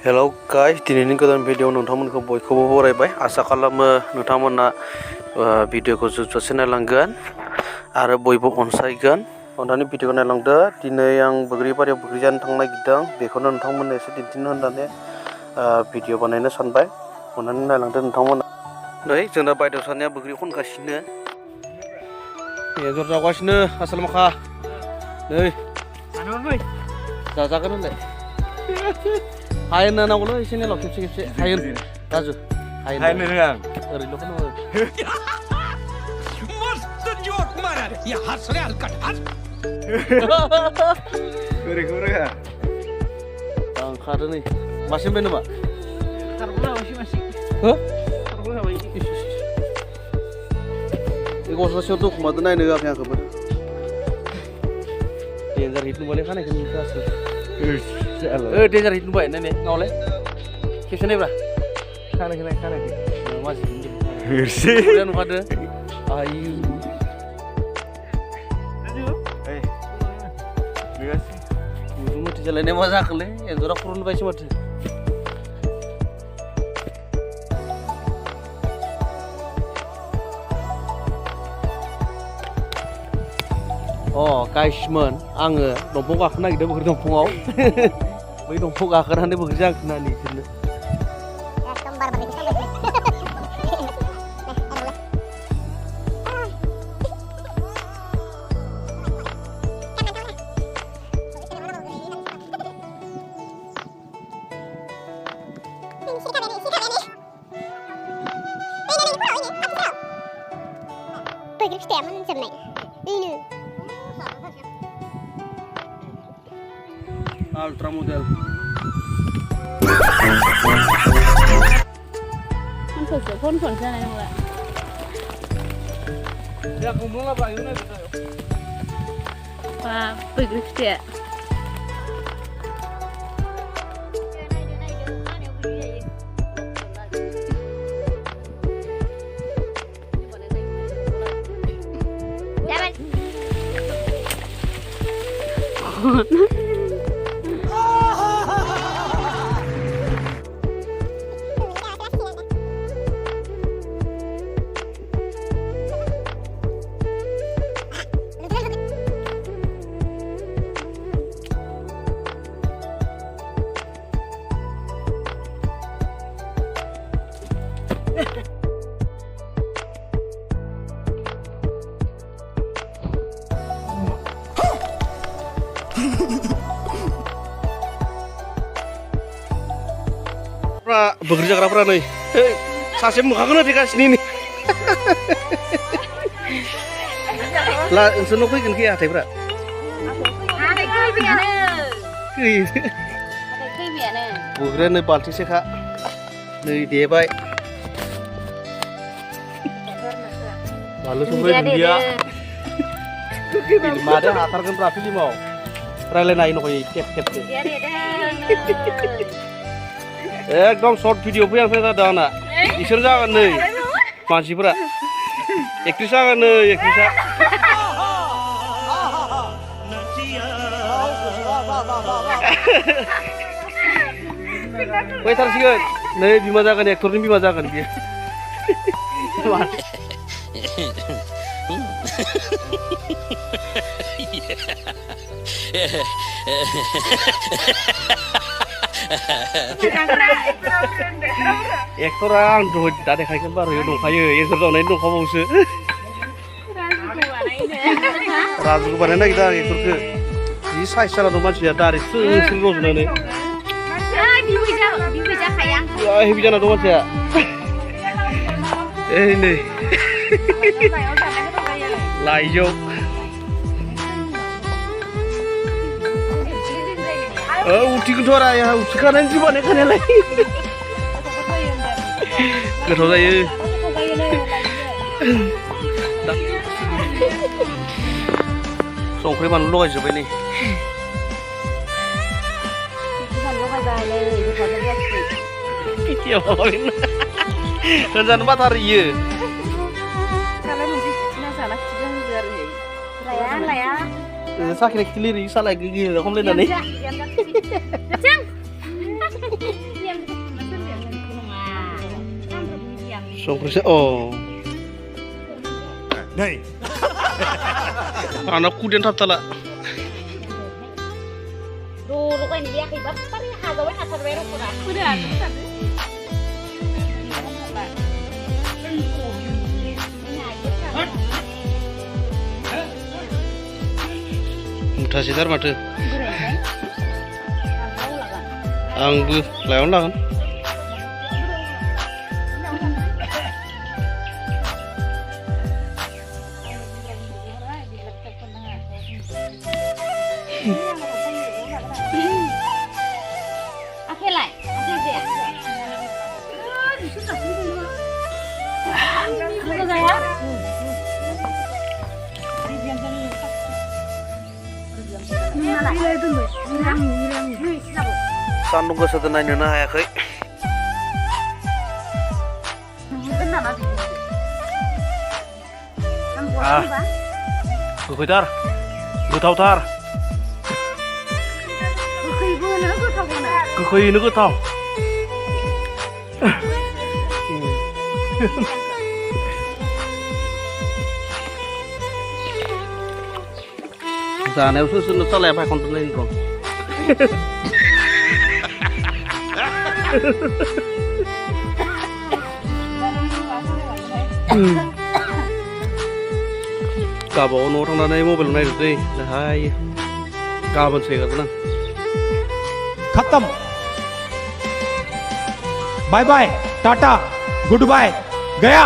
Hello guys दिनैनि गोदान video नोंथांमोनखौ बयखौबो बरायबाय आसा खालामो नोंथांमोना भिडिअखौ जोबजासे नायलांगोन आरो बयबो अनसायगोन अननानै भिडिअखौ नायलांदो। दिनै आं बोग्रिबारियाव बोग्रि जानो थांनो नागिरदों बेखौनो नोंथांमोननो एसे दिन्थिनो होननानै भिडिअ बानायनो सानबाय। अननानै नायलांदो नोंथांमोना। नै जोंना बायदेव सानैया बोग्रि खनगासिनो एन्जर जावगासिनो आसोल माखा नै जाजागोन होनलाय हायेन नांगौलै एसे नेलाव खेबसे हायेन राजु हायेन रोङा ओरैनो खोनायो मस्त जोक मारा या हंस रे हलकट हंस ओरैखौ रोङा आं खादो नै मासे मोनबाय नामा खारबोला मासे हो खारबोला मासे बे गस्लासेयाव दखुमादो नायनो होआखै आंखौबो डेन्जार हिट नुबाय खानायखौ नुगासिनो डेन्जार हिट नुबाय नायनाय नावलाय खेबसे नायब्रा खानायखौ मानसि नुखादो आयु गुदुं मथि जालायनाय मा जाखोलै एन्जरा खर' नुबायसो माथो गाइसमोन आङो दंफां गाखोनो नागिरदों बोग्रि दंफाङाव बै दंफां गाखोनानै बोग्रि जांख्रिनानै बिसोरनो बोग्रि फिथाइया मोनजोबनाय Ultra model. phun ra này không ạ? Ya kumpul apa ini bisa yo. Wah, bagus ya. Boग्रि जाग्राफोरा नै सासे मोखांखौनो थेगासिनो नै ला नोंसोरनाव फैगोन फैया हाथाइफ्रा बोग्रिया नै बाल्थिंसेखा नै देबाय बानलु संख्रि दुन्दिया मादो हाथारगोनब्रा फिल्माव रायलायनो हायो नख'यै टेप एकदम शर्ट भिडिअ फैया जादों आंना इसोर जागोन नै मानसिफोरा एक्ट्रिस जागोन नै एक्ट्रिसा फैथारसिगोन नै बिमा जागोन एक्टरनि बिमा जागोन बियो एक्टरा आं दहाय दा देखायगोन बारो दंखायो एन्जर जावनायनि दंखाबावसो राजुखौ बानायनो नागिरदों आं एक्टरखौ जि साइज जाना दं मानसिया दारि स्रों रज'नानै हेभि जाना दं मानसिया ओइ नै लाइजौ उथिगोनथ' आरो आया उथिखानानै जि बानायखानायालाय गोथाव जायो संख्रि बानलु लगायजोब्बाय नै होनजानो बाथारो इयो साखिनाय खिथि लिरै सालाय गैगै हमलायनानै संख्रिसो अ नै आंना कुदेन थाबथाला लगायनो जायाखै बारे हाजाबाय हाथारबाय रख'ना मुथासेथार माथो आंबो लायावनो लागोन आखेलाय आखे जाया सान्दुं गोसाजों नायनोनो हायाखै गोखैथार गोथावथार गोखैयैनो गोथाव जानायावसो सोरनो सालाया फायखनथ' नायनो र' गावबागाव न'आव थांनानै मबाइलाव नायदो दै दाहाय गाबोनसो हेगारगोन आं खत्म बाय बाय टाटा गुड बाय गया